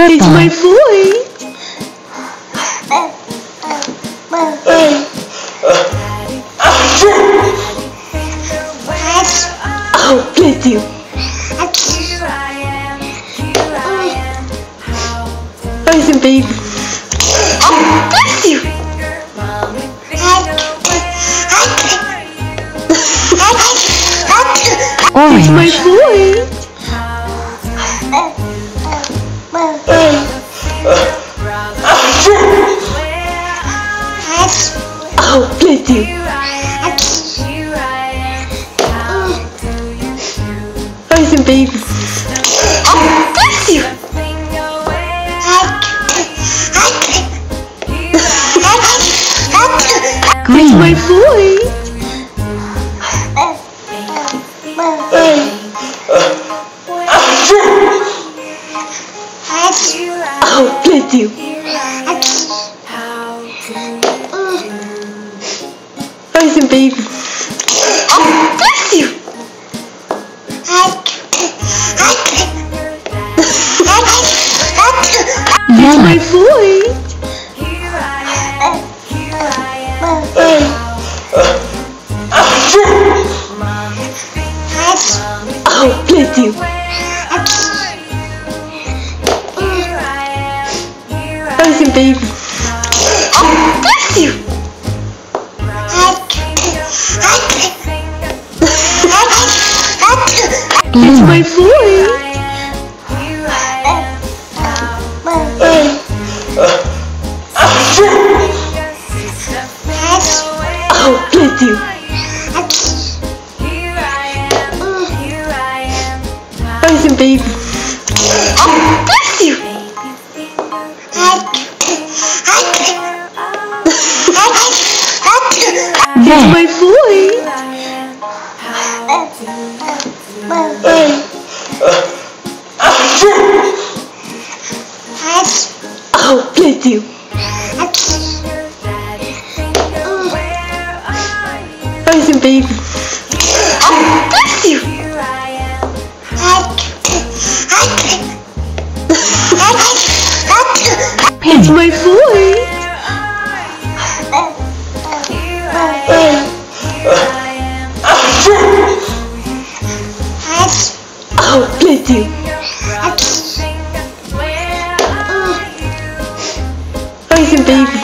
Purple. It's my voice. Oh, bless you. Listen, baby. Oh, bless you. Orange. It's my voice. Oh, bless you. Listen, baby. Oh, bless you. Green. It's my voice. Oh, bless you. Listen, baby. Oh, bless you. It's my voice. Oh, bless you. Listen, baby. Oh, bless you. It's my voice. Oh, bless you. Listen, baby. Oh, bless you. It's my voice. Oh, bless you. Listen, baby. Oh, bless you. It's my voice. Oh, bless you. Listen, baby.